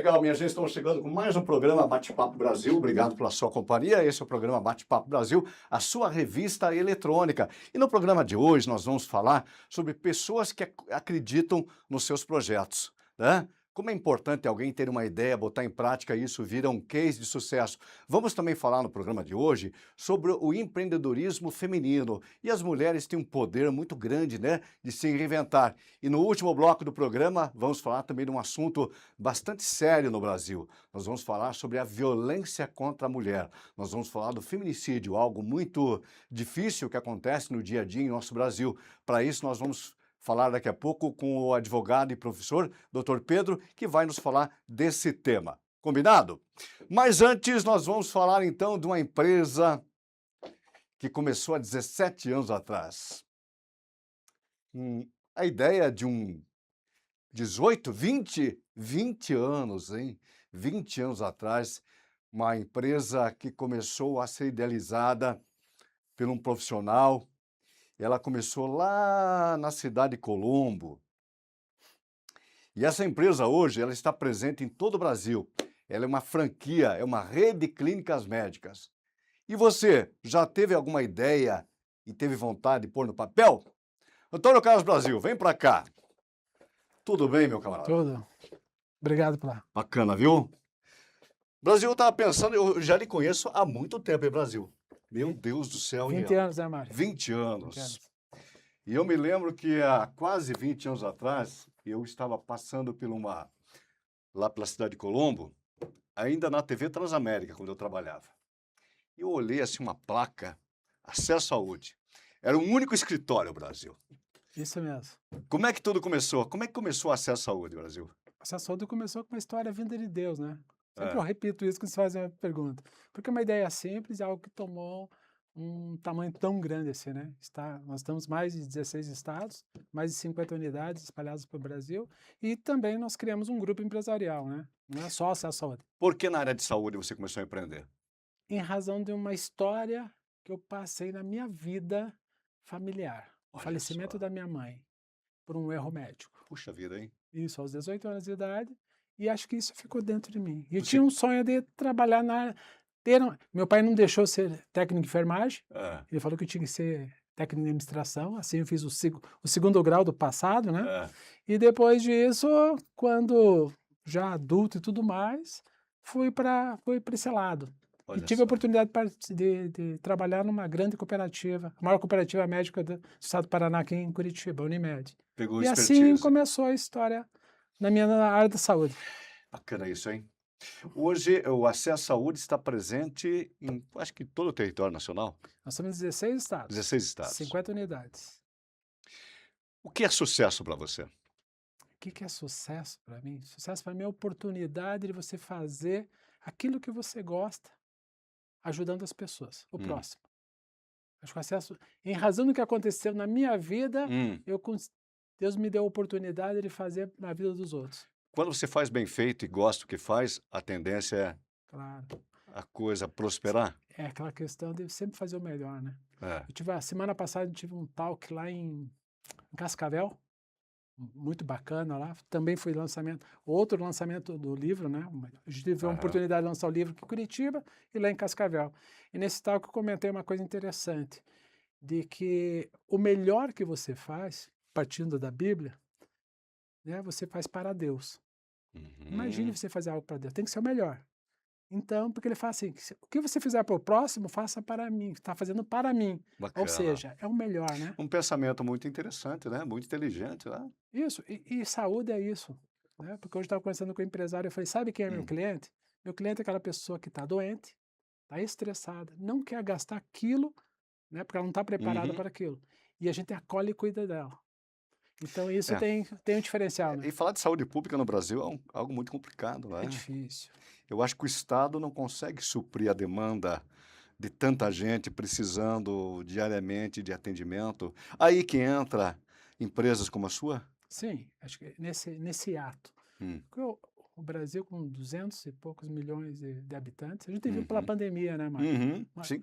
legal, minha gente, estamos chegando com mais um programa Bate-Papo Brasil. Obrigado pela sua companhia. Esse é o programa Bate-Papo Brasil, a sua revista eletrônica. E no programa de hoje nós vamos falar sobre pessoas que acreditam nos seus projetos, né? Como é importante alguém ter uma ideia, botar em prática e isso vira um case de sucesso. Vamos também falar no programa de hoje sobre o empreendedorismo feminino. E as mulheres têm um poder muito grande, né, de se reinventar. E no último bloco do programa, vamos falar também de um assunto bastante sério no Brasil. Nós vamos falar sobre a violência contra a mulher. Nós vamos falar do feminicídio, algo muito difícil que acontece no dia a dia em nosso Brasil. Para isso, nós vamos falar daqui a pouco com o advogado e professor, Dr. Pedro, que vai nos falar desse tema. Combinado? Mas antes, nós vamos falar então de uma empresa que começou há 17 anos atrás. A ideia de 18, 20 anos, hein? 20 anos atrás, uma empresa que começou a ser idealizada por um profissional. Ela começou lá na cidade de Colombo. E essa empresa hoje, ela está presente em todo o Brasil. Ela é uma franquia, é uma rede de clínicas médicas. E você, já teve alguma ideia e teve vontade de pôr no papel? Antônio Carlos Brasil, vem para cá. Tudo bem, meu camarada? Tudo. Obrigado pela... Bacana, viu? Brasil, eu estava pensando, eu já lhe conheço há muito tempo, hein, Brasil? Meu Deus do céu, 20 anos, né, Mário? 20 anos. 20 anos. E eu me lembro que há quase 20 anos atrás, eu estava passando lá pela cidade de Colombo, ainda na TV Transamérica, quando eu trabalhava. E eu olhei assim uma placa, Acesso à Saúde. Era o único escritório, Brasil. Isso mesmo. Como é que tudo começou? Como é que começou o Acesso à Saúde, Brasil? Essa saúde começou com uma história vinda de Deus, né? Sempre É. eu repito isso quando você faz uma pergunta. Porque é uma ideia simples, é algo que tomou um tamanho tão grande assim, né? Nós estamos mais de 16 estados, mais de 50 unidades espalhadas pelo Brasil, e também nós criamos um grupo empresarial, né? Não é só acesso à saúde. Por que na área de saúde você começou a empreender? Em razão de uma história que eu passei na minha vida familiar. O Olha falecimento só. da minha mãe por um erro médico. Puxa vida, hein? Isso, aos 18 anos de idade, e acho que isso ficou dentro de mim. E eu Você- tinha um sonho de trabalhar na área. Meu pai não deixou ser técnico de enfermagem, É, ele falou que eu tinha que ser técnico de administração, assim eu fiz o segundo grau do passado, né? é. E depois disso, quando já adulto e tudo mais, fui para esse lado. Olha E tive só. a oportunidade de trabalhar numa grande cooperativa, a maior cooperativa médica do estado do Paraná, aqui em Curitiba, a Unimed. Pegou E assim expertise. começou a história na área da saúde. Bacana isso, hein? Hoje, o Acesso à Saúde está presente em, acho que todo o território nacional, Nós somos 16 estados, 16 estados. 50 unidades. O que é sucesso para você? O que é sucesso para mim? Sucesso para mim é a oportunidade de você fazer aquilo que você gosta, ajudando as pessoas, o próximo. Acho que o acesso, em razão do que aconteceu na minha vida, Deus me deu a oportunidade de fazer na vida dos outros. Quando você faz bem feito e gosta do que faz, a tendência é Claro. a coisa prosperar? É aquela questão de sempre fazer o melhor, né? É. A semana passada eu tive um talk lá em Cascavel, muito bacana lá. Também foi outro lançamento do livro, né? A gente teve a oportunidade de lançar o livro aqui em Curitiba e lá em Cascavel. E nesse talk eu comentei uma coisa interessante, de que o melhor que você faz, partindo da Bíblia, né, você faz para Deus. Imagine você fazer algo para Deus, tem que ser o melhor. Então, porque ele fala assim, o que você fizer para o próximo, faça para mim, está fazendo para mim. Bacana. Ou seja, é o melhor, né? Um pensamento muito interessante, né? Muito inteligente, né? Isso, e saúde é isso, né? Porque hoje eu estava conversando com o empresário, eu falei, sabe quem é meu cliente? Meu cliente é aquela pessoa que está doente, está estressada, não quer gastar aquilo, né? Porque ela não está preparada para aquilo. E a gente acolhe e cuida dela. Então isso tem um diferencial, né? E falar de saúde pública no Brasil é algo muito complicado, né? É difícil. Eu acho que o Estado não consegue suprir a demanda de tanta gente precisando diariamente de atendimento. Aí que entra empresas como a sua? Sim, acho que nesse ato. Porque o Brasil, com 200 e poucos milhões de habitantes, a gente viu pela pandemia, né, Mário? Sim.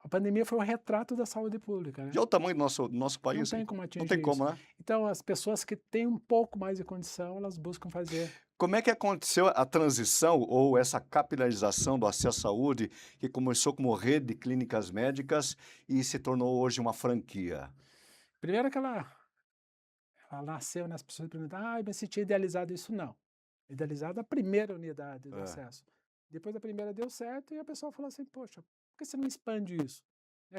A pandemia foi um retrato da saúde pública, né? E olha o tamanho do nosso país. Não tem como atingir Não tem como, isso. né? Então, as pessoas que têm um pouco mais de condição, elas buscam fazer Como é que aconteceu a transição ou essa capilarização do acesso à saúde, que começou como rede de clínicas médicas e se tornou hoje uma franquia? Primeiro que ela nasceu, né, as pessoas perguntam: "Ai, mas você tinha idealizado isso?" Não. Idealizado a primeira unidade do É, acesso. Depois a primeira deu certo e a pessoa falou assim: "Poxa, por que você não expande isso?"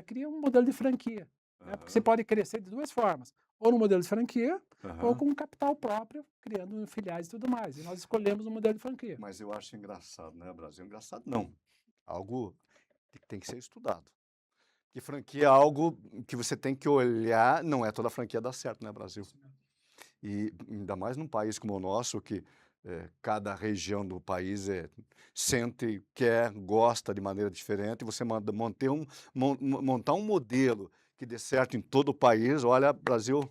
Cria um modelo de franquia, né, porque você aham, pode crescer de 2 formas, ou no modelo de franquia, ou aham. com capital próprio, criando filiais e tudo mais, e nós escolhemos o modelo de franquia. Mas eu acho engraçado, né, Brasil? Engraçado não. Algo que tem que ser estudado. Que franquia é algo que você tem que olhar, não é toda franquia dá certo, né, Brasil? E ainda mais num país como o nosso, que cada região do país sente, quer, gosta de maneira diferente, e você montar um modelo que dê certo em todo o país, olha, Brasil,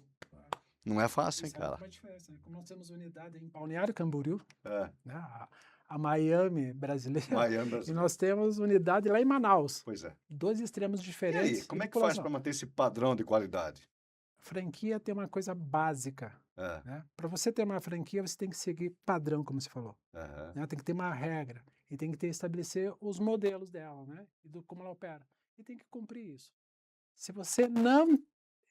não é fácil, E hein, sabe cara? qual é a diferença, né? Como nós temos unidade em Balneário Camboriú, É, né, a Miami brasileira, Miami e brasileiro. nós temos unidade lá em Manaus, Pois é. 2 extremos E aí, diferentes de como é que faz população. para manter esse padrão de qualidade? Franquia tem uma coisa básica, É, né? Para você ter uma franquia, você tem que seguir padrão, como você falou, aham. né? Tem que ter uma regra e tem que estabelecer os modelos dela, né? E do como ela opera. E tem que cumprir isso. Se você não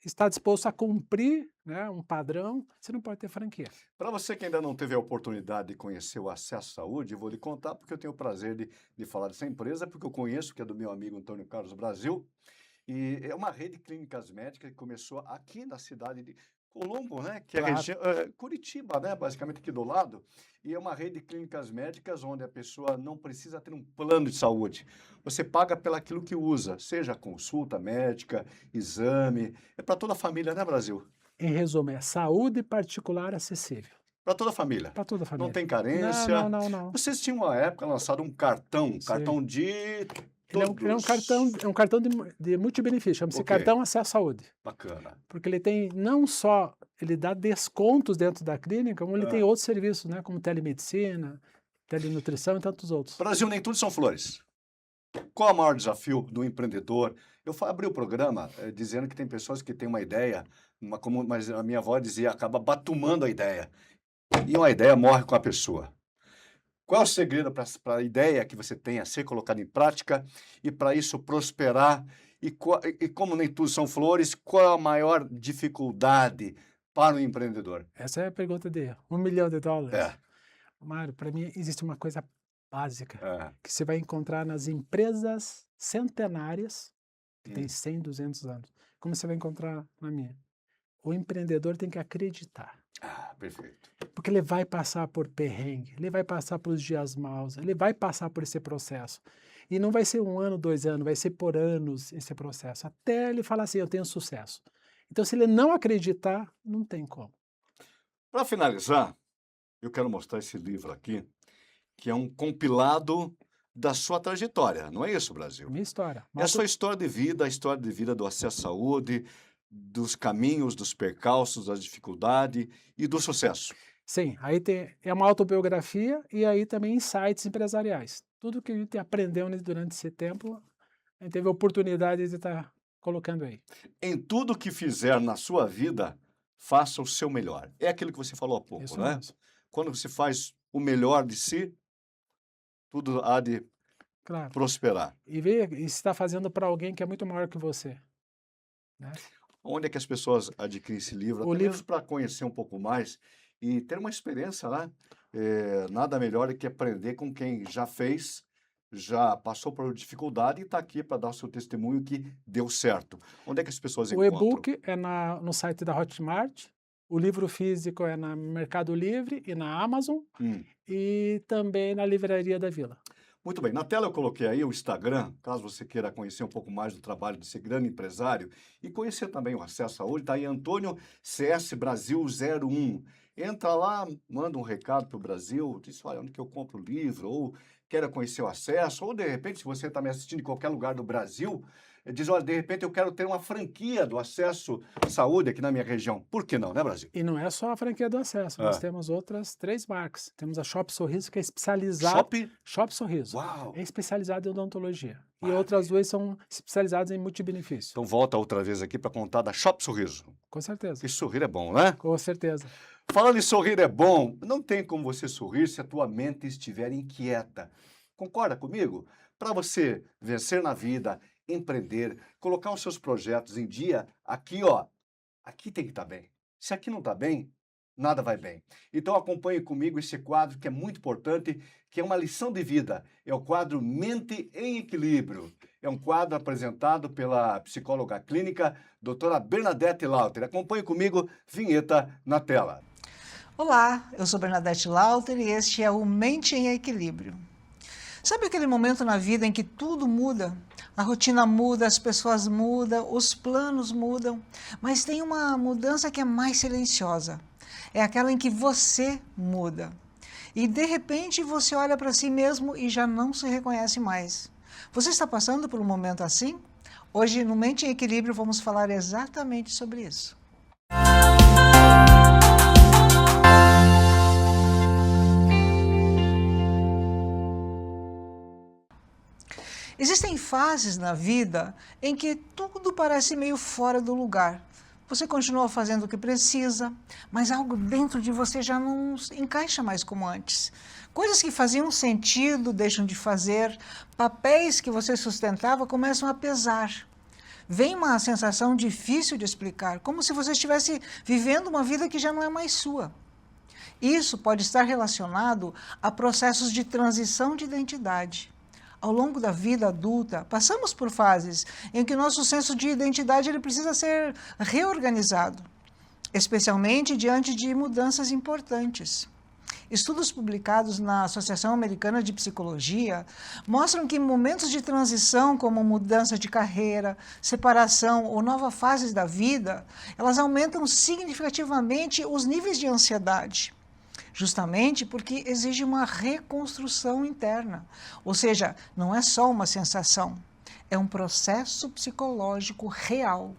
está disposto a cumprir, né, um padrão, você não pode ter franquia. Para você que ainda não teve a oportunidade de conhecer o Acesso à Saúde, eu vou lhe contar porque eu tenho o prazer de falar dessa empresa, porque eu conheço, que é do meu amigo Antônio Carlos Brasil, e é uma rede de clínicas médicas que começou aqui na cidade de Colombo, né? Que é a Claro. região, Curitiba, né? Basicamente aqui do lado. E é uma rede de clínicas médicas onde a pessoa não precisa ter um plano de saúde. Você paga pelaquilo que usa, seja consulta médica, exame. É para toda a família, né, Brasil? Em resumo, é saúde particular acessível Para toda a família. para toda a Não família. tem Não, não, carência. não, não. Vocês tinham uma época lançado um cartão, Sim. cartão de Ele todos. é um cartão de multibenefício, chama-se Ok, cartão acesso à saúde. bacana. Porque ele tem não só, ele dá descontos dentro da clínica, como ele tem Ah. outros serviços, né, como telemedicina, telenutrição e tantos outros. Brasil, nem tudo são flores. Qual é o maior desafio do empreendedor? Abri o programa dizendo que tem pessoas que têm uma ideia, mas a minha avó dizia, acaba batumando a ideia. E uma ideia morre com a pessoa. Qual é o segredo para a ideia que você tenha ser colocada em prática e para isso prosperar? E como nem tudo são flores, qual é a maior dificuldade para o empreendedor? Essa é a pergunta de US$ 1 milhão. É, Mário, para mim existe uma coisa básica é, que você vai encontrar nas empresas centenárias, que têm hum, 100, 200 anos, como você vai encontrar na minha. O empreendedor tem que acreditar. perfeito. Porque ele vai passar por perrengue, ele vai passar pelos dias maus, ele vai passar por esse processo. E não vai ser 1 ano, 2 anos, vai ser por anos esse processo, até ele falar assim, eu tenho sucesso. Então, se ele não acreditar, não tem como. Para finalizar, eu quero mostrar esse livro aqui, que é um compilado da sua trajetória, não é isso, Brasil? Minha história. É a sua história de vida, a história de vida do acesso à saúde, dos caminhos, dos percalços, das dificuldades e do sucesso. Sim, aí é uma autobiografia e aí também insights empresariais. Tudo que a gente aprendeu durante esse tempo, a gente teve a oportunidade de estar colocando aí. Em tudo que fizer na sua vida, faça o seu melhor. É aquilo que você falou há pouco, Isso né? mesmo. Quando você faz o melhor de si, tudo há de Claro. prosperar. E ver e está fazendo para alguém que é muito maior que você, né? Onde é que as pessoas adquirem esse livro? O Até livro mesmo para conhecer um pouco mais e ter uma experiência, né? Nada melhor do que aprender com quem já fez, já passou por dificuldade e está aqui para dar o seu testemunho que deu certo. Onde é que as pessoas O encontram? e-book é no site da Hotmart, o livro físico é na Mercado Livre e na Amazon, Hum. e também na Livraria da Vila. Muito bem, na tela eu coloquei aí o Instagram, caso você queira conhecer um pouco mais do trabalho desse grande empresário e conhecer também o Acesso à Saúde, está aí Antônio CS Brasil 01. Entra lá, manda um recado para o Brasil, diz, olha, onde que eu compro o livro, ou queira conhecer o acesso, ou de repente, se você está me assistindo em qualquer lugar do Brasil, diz, olha, de repente eu quero ter uma franquia do Acesso à Saúde aqui na minha região. Por que não, né, Brasil? E não é só a franquia do acesso, nós Ah, temos outras 3 marcas. Temos a Shop Sorriso, que é especializada. Shop? Shop Sorriso. Uau! É especializada em odontologia. E Maravilha. outras 2 são especializadas em multibenefício. Então volta outra vez aqui para contar da Shop Sorriso. Com certeza. Que sorrir é bom, né? Com certeza. Falando em sorrir é bom, não tem como você sorrir se a tua mente estiver inquieta. Concorda comigo? Para você vencer na vida, empreender, colocar os seus projetos em dia, aqui, ó, aqui tem que estar bem. Se aqui não está bem, nada vai bem. Então acompanhe comigo esse quadro que é muito importante, que é uma lição de vida. É o quadro Mente em Equilíbrio. É um quadro apresentado pela psicóloga clínica, doutora Bernadette Lauter. Acompanhe comigo, vinheta na tela. Olá, eu sou Bernadette Lauter e este é o Mente em Equilíbrio. Sabe aquele momento na vida em que tudo muda? A rotina muda, as pessoas mudam, os planos mudam, mas tem uma mudança que é mais silenciosa. É aquela em que você muda. E de repente você olha para si mesmo e já não se reconhece mais. Você está passando por um momento assim? Hoje no Mente em Equilíbrio vamos falar exatamente sobre isso. Existem fases na vida em que tudo parece meio fora do lugar. Você continua fazendo o que precisa, mas algo dentro de você já não encaixa mais como antes. Coisas que faziam sentido deixam de fazer, papéis que você sustentava começam a pesar. Vem uma sensação difícil de explicar, como se você estivesse vivendo uma vida que já não é mais sua. Isso pode estar relacionado a processos de transição de identidade. Ao longo da vida adulta, passamos por fases em que nosso senso de identidade ele precisa ser reorganizado, especialmente diante de mudanças importantes. Estudos publicados na Associação Americana de Psicologia mostram que momentos de transição, como mudança de carreira, separação ou novas fases da vida, elas aumentam significativamente os níveis de ansiedade. Justamente porque exige uma reconstrução interna. Ou seja, não é só uma sensação, é um processo psicológico real.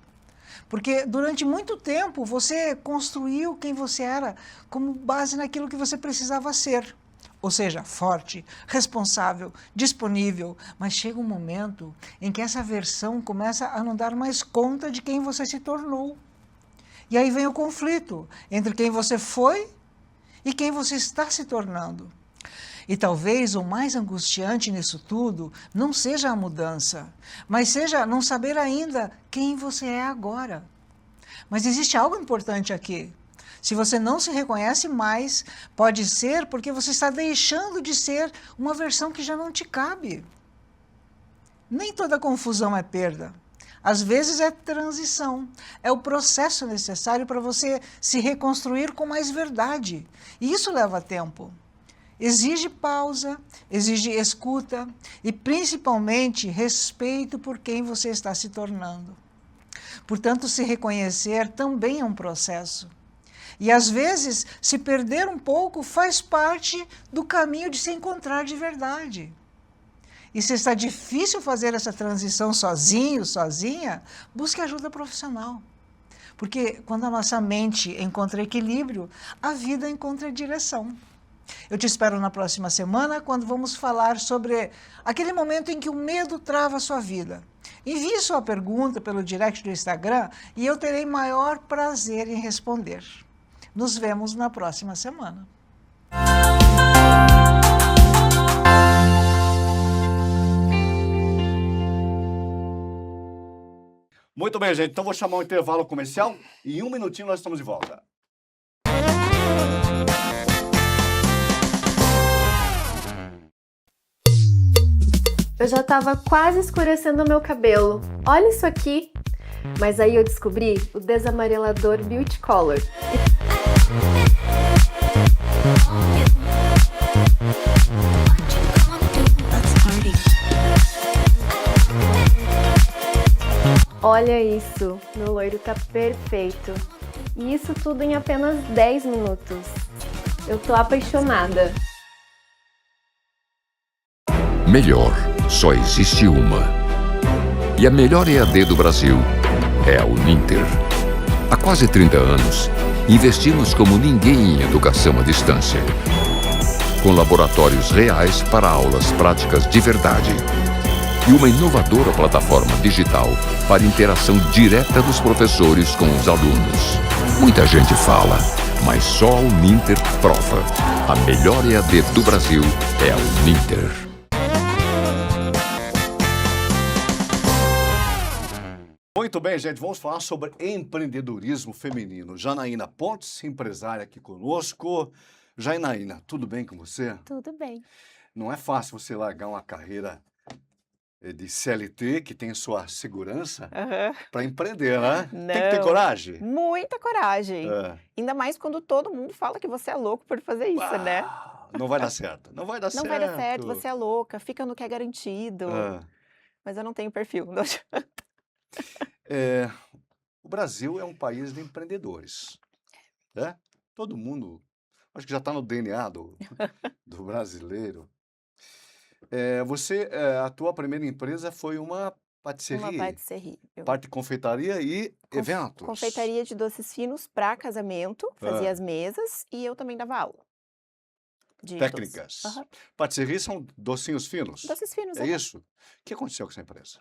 Porque durante muito tempo você construiu quem você era como base naquilo que você precisava ser. Ou seja, forte, responsável, disponível. Mas chega um momento em que essa versão começa a não dar mais conta de quem você se tornou. E aí vem o conflito entre quem você foi e quem você está se tornando. E talvez o mais angustiante nisso tudo não seja a mudança, mas seja não saber ainda quem você é agora. Mas existe algo importante aqui. Se você não se reconhece mais, pode ser porque você está deixando de ser uma versão que já não te cabe. Nem toda confusão é perda. Às vezes é transição, é o processo necessário para você se reconstruir com mais verdade. E isso leva tempo. Exige pausa, exige escuta e, principalmente, respeito por quem você está se tornando. Portanto, se reconhecer também é um processo. E, às vezes, se perder um pouco faz parte do caminho de se encontrar de verdade. E se está difícil fazer essa transição sozinho, sozinha, busque ajuda profissional. Porque quando a nossa mente encontra equilíbrio, a vida encontra direção. Eu te espero na próxima semana, quando vamos falar sobre aquele momento em que o medo trava a sua vida. Envie sua pergunta pelo direct do Instagram e eu terei maior prazer em responder. Nos vemos na próxima semana. Muito bem, gente. Então vou chamar um intervalo comercial e em um minutinho nós estamos de volta. Eu já estava quase escurecendo o meu cabelo. Olha isso aqui! Mas aí eu descobri o desamarelador Beauty Color. Olha isso, meu loiro tá perfeito. E isso tudo em apenas 10 minutos. Eu tô apaixonada. Melhor, só existe uma. E a melhor EAD do Brasil é a Uninter. Há quase 30 anos, investimos como ninguém em educação à distância. Com laboratórios reais para aulas práticas de verdade. E uma inovadora plataforma digital para interação direta dos professores com os alunos. Muita gente fala, Mas só a Uninter prova. A melhor EAD do Brasil é a Uninter. Muito bem, gente, vamos falar sobre empreendedorismo feminino. Janaína Pontes, empresária aqui conosco. Janaína, tudo bem com você? Tudo bem. Não é fácil você largar uma carreira de CLT, que tem sua segurança, Aham. para empreender, né? Tem que ter Não. coragem. Muita coragem. É. Ainda mais quando todo mundo fala que você é louco por fazer isso, né? Não vai dar certo. Não vai dar Não certo. vai dar certo, você é louca, fica no que é garantido. É. Mas eu não tenho perfil. Não adianta. É, o Brasil é um país de empreendedores, né? Todo mundo, acho que já está no DNA do brasileiro. A tua primeira empresa foi uma Uma patisserie, patisserie. parte de confeitaria e eventos. Confeitaria de doces finos para casamento, fazia Ah. as mesas e eu também dava aula. De Técnicas. doces. Aham. Patisserie são docinhos finos. Doces finos, É aham. isso? O que aconteceu com essa empresa?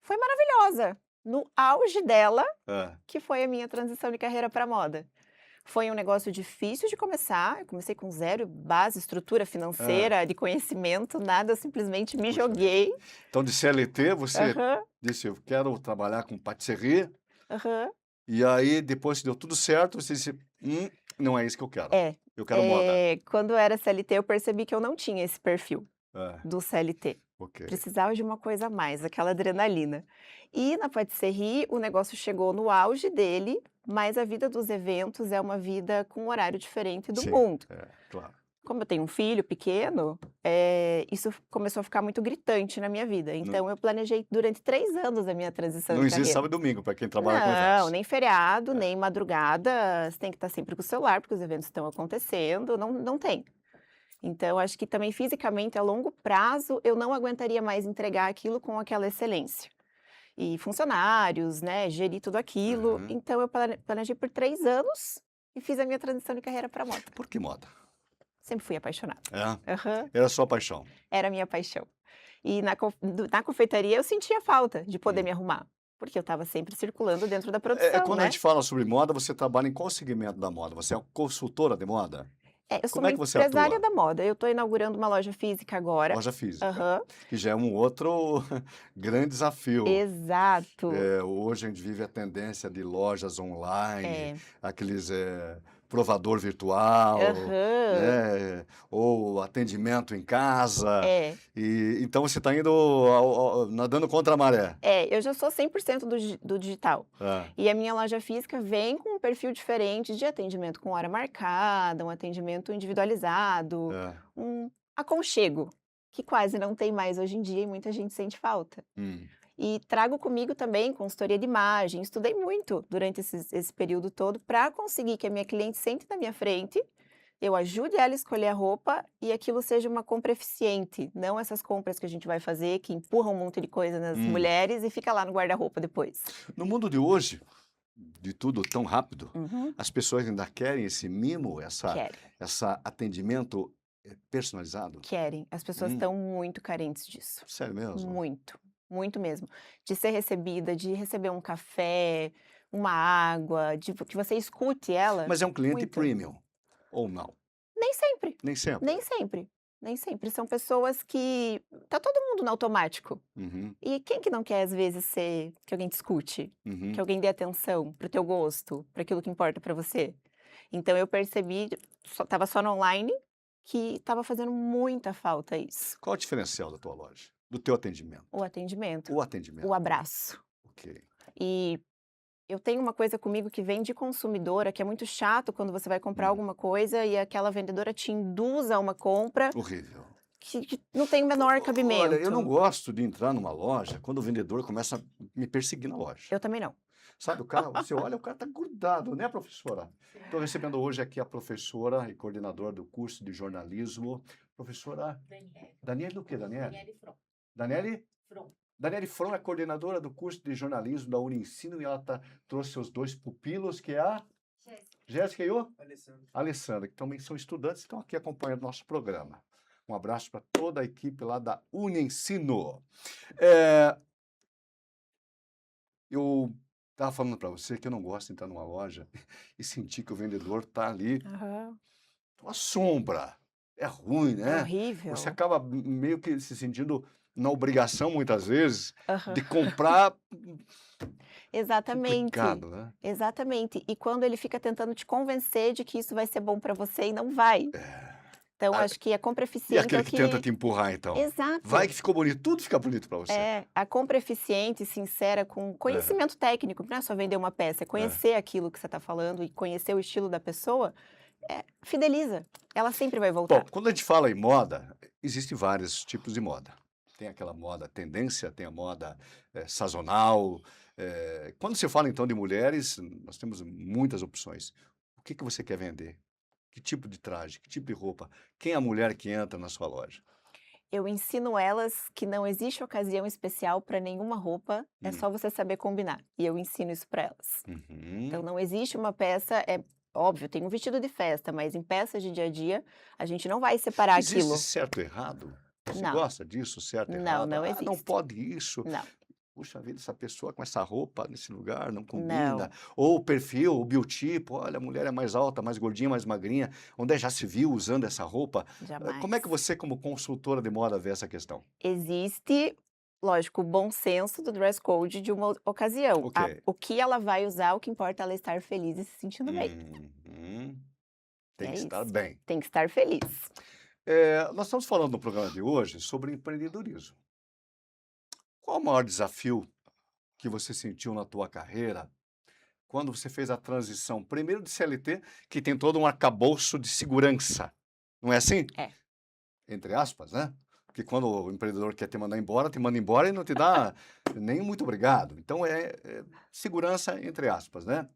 Foi maravilhosa. No auge dela, É. que foi a minha transição de carreira para moda. Foi um negócio difícil de começar. Eu comecei com zero base, estrutura financeira, de conhecimento, nada, eu simplesmente me Puxa joguei. Então, de CLT, você Aham, disse, eu quero trabalhar com patisserie. aham. E aí, depois que deu tudo certo, você disse, não é isso que eu quero. É, Eu quero moda. quando eu era CLT, eu percebi que eu não tinha esse perfil É, do CLT. ok. Precisava de uma coisa a mais, aquela adrenalina. E na patisserie, o negócio chegou no auge dele, mas a vida dos eventos é uma vida com um horário diferente do Sim. mundo. Claro. Como eu tenho um filho pequeno, isso começou a ficar muito gritante na minha vida. Então, eu planejei durante 3 anos a minha transição Não de existe carreira. sábado e domingo para quem trabalha com Não, eventos. nem feriado, nem madrugada. Você tem que estar sempre com o celular, porque os eventos estão acontecendo. Não tem. Então, acho que também fisicamente, a longo prazo, eu não aguentaria mais entregar aquilo com aquela excelência. E funcionários, né, gerir tudo aquilo. Uhum. Então, eu planejei por 3 anos e fiz a minha transição de carreira para moda. Por que moda? Sempre fui apaixonada. É, Aham. era a sua paixão. Era a minha paixão. E na confeitaria eu sentia falta de poder me arrumar, porque eu estava sempre circulando dentro da produção, Quando a né? gente fala sobre moda, você trabalha em qual segmento da moda? Você é consultora de moda? Eu sou Como uma é que você empresária atua? da moda. Eu estou inaugurando uma loja física agora. Loja física, Aham. que já é um outro grande desafio. Exato. Hoje a gente vive a tendência de lojas online, É. aqueles provador virtual, Aham. né, ou atendimento em casa. É. Então você está indo nadando contra a maré. Eu já sou 100% do digital. É. E a minha loja física vem com um perfil diferente de atendimento com hora marcada, um atendimento individualizado, É. um aconchego, que quase não tem mais hoje em dia e muita gente sente falta. E trago comigo também consultoria de imagem. Estudei muito durante esse período todo para conseguir que a minha cliente sente na minha frente, eu ajude ela a escolher a roupa e aquilo seja uma compra eficiente, não essas compras que a gente vai fazer, que empurram um monte de coisa nas mulheres e fica lá no guarda-roupa depois. No mundo de hoje, de tudo tão rápido, Uhum. as pessoas ainda querem esse mimo, Querem, essa atendimento personalizado? querem. As pessoas estão muito carentes disso. Sério mesmo? Muito, muito mesmo. De ser recebida, de receber um café, uma água, de que você escute ela. Mas é um cliente muito. premium, ou não? Nem sempre, Nem sempre. nem sempre, nem sempre. São pessoas que tá todo mundo no automático. Uhum, E quem que não quer, às vezes, que alguém te escute, uhum. que alguém dê atenção pro teu gosto, para aquilo que importa para você? Então eu percebi, tava só no online, que tava fazendo muita falta isso. Qual o diferencial da tua loja? Do teu atendimento? O atendimento, O atendimento. o abraço. Ok. E eu tenho uma coisa comigo que vem de consumidora, que é muito chato quando você vai comprar alguma coisa e aquela vendedora te induz a uma compra Horrível. que não tem o menor cabimento. Olha, eu não gosto de entrar numa loja quando o vendedor começa a me perseguir na loja. Eu também não. Sabe, o cara, você olha, o cara tá grudado, né, professora? Estou recebendo hoje aqui a professora e coordenadora do curso de jornalismo, professora Daniele do quê, Daniele? Daniele From. Daniele From é coordenadora do curso de jornalismo da Uniensino e ela trouxe seus 2 pupilos, que é a Jéssica e o Alessandra, que também são estudantes e estão aqui acompanhando nosso programa. Um abraço para toda a equipe lá da Uniensino. Eu Estava falando para você que eu não gosto de entrar numa loja e sentir que o vendedor está ali, uma sombra. É ruim, É né? horrível. Você acaba meio que se sentindo na obrigação, muitas vezes, Aham. de comprar. Exatamente. Complicado, né? Exatamente. E quando ele fica tentando te convencer de que isso vai ser bom para você e não vai. Então, Ah, acho que a compra E eficiente é aquele o que tenta que... te empurrar, então? Exato. Vai que ficou bonito, tudo fica bonito para você. É, a compra eficiente, sincera, com conhecimento técnico, não é só vender uma peça, é conhecer aquilo que você está falando e conhecer o estilo da pessoa, fideliza. Ela sempre vai Bom, voltar. quando a gente fala em moda, existem vários tipos de moda. Tem aquela moda tendência, tem a moda sazonal. Quando se fala, então, de mulheres, nós temos muitas opções. O que você quer vender? Que tipo de traje? Que tipo de roupa? Quem é a mulher que entra na sua loja? Eu ensino elas que não existe ocasião especial para nenhuma roupa, é só você saber combinar. E eu ensino isso para elas. Uhum. Então, não existe uma peça, é óbvio, tem um vestido de festa, mas em peças de dia a dia, a gente não vai separar Existe aquilo. certo e errado? Você Não. gosta disso, certo e Não, errado? não Não existe. pode isso. Não. Puxa vida, essa pessoa com essa roupa nesse lugar não combina. Não. Ou o perfil, o biotipo, olha, a mulher é mais alta, mais gordinha, mais magrinha. Onde já se viu usando essa roupa? Jamais. Como é que você, como consultora de moda, vê essa questão? Existe, lógico, o bom senso do dress code de uma ocasião. Ok. O que ela vai usar, o que importa é ela estar feliz e se sentindo bem. Uhum. Tem É que estar isso. bem. Tem que estar feliz. Nós estamos falando no programa de hoje sobre empreendedorismo. Qual o maior desafio que você sentiu na tua carreira quando você fez a transição, primeiro de CLT, que tem todo um arcabouço de segurança, não é assim? É. Entre aspas, né? Porque quando o empreendedor quer te mandar embora, te manda embora e não te dá nem muito obrigado. Então, é segurança, entre aspas, né?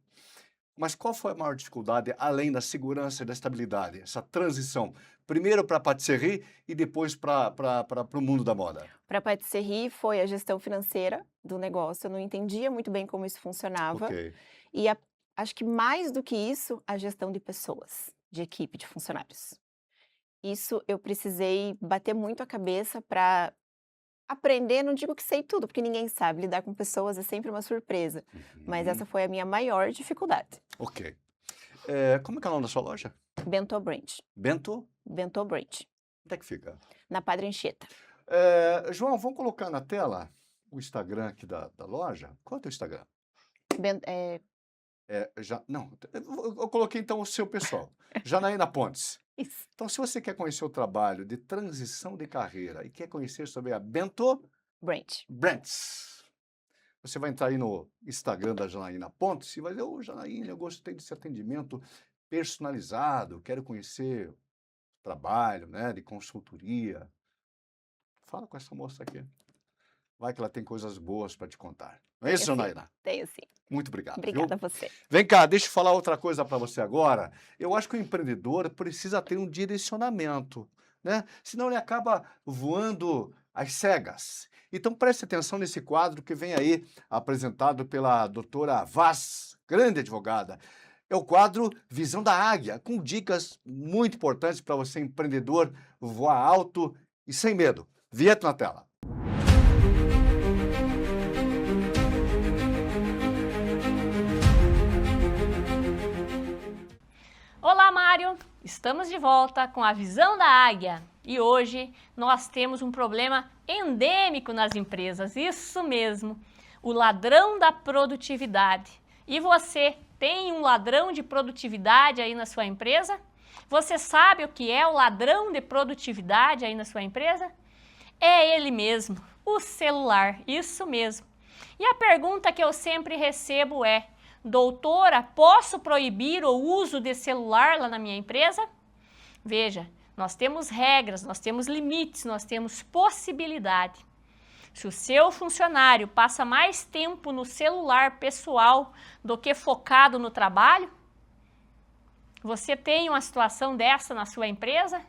Mas qual foi a maior dificuldade, além da segurança e da estabilidade? Essa transição, primeiro para a patisserie e depois para o mundo da moda. Para a patisserie foi a gestão financeira do negócio. Eu não entendia muito bem como isso funcionava. Ok. E acho que mais do que isso, a gestão de pessoas, de equipe, de funcionários. Isso eu precisei bater muito a cabeça para aprender, não digo que sei tudo, porque ninguém sabe, lidar com pessoas é sempre uma surpresa. Mas essa foi a minha maior dificuldade. Ok. Como é que é o nome da sua loja? Bento Brand. Bento? Bento Brand, Onde é que fica? na Padre Anchieta. João, vamos colocar na tela o Instagram aqui da loja. Qual é o teu Instagram? Não, eu coloquei então o seu pessoal, Janaína Pontes. Isso. Então, se você quer conhecer o trabalho de transição de carreira e quer conhecer sobre a Bento Brands, você vai entrar aí no Instagram da Janaína Pontes e vai dizer, Janaína, eu gostei desse atendimento personalizado, quero conhecer o trabalho, né, de consultoria. Fala com essa moça aqui. Vai que ela tem coisas boas para te contar. Não é isso, Janaína? Tenho sim. Muito obrigado. Obrigada Viu? a você. Vem cá, deixa eu falar outra coisa para você agora. Eu acho que o empreendedor precisa ter um direcionamento, né? Senão ele acaba voando às cegas. Então preste atenção nesse quadro que vem aí, apresentado pela doutora Vaz, grande advogada. É o quadro Visão da Águia, com dicas muito importantes para você, empreendedor, voar alto e sem medo. Vinheta na tela. Olá, Mário! Estamos de volta com a Visão da Águia e hoje nós temos um problema endêmico nas empresas, isso mesmo, o ladrão da produtividade. E você tem um ladrão de produtividade aí na sua empresa? Você sabe o que é o ladrão de produtividade aí na sua empresa? É ele mesmo, o celular, isso mesmo. E a pergunta que eu sempre recebo é: doutora, posso proibir o uso de celular lá na minha empresa? Veja, nós temos regras, nós temos limites, nós temos possibilidade. Se o seu funcionário passa mais tempo no celular pessoal do que focado no trabalho, você tem uma situação dessa na sua empresa?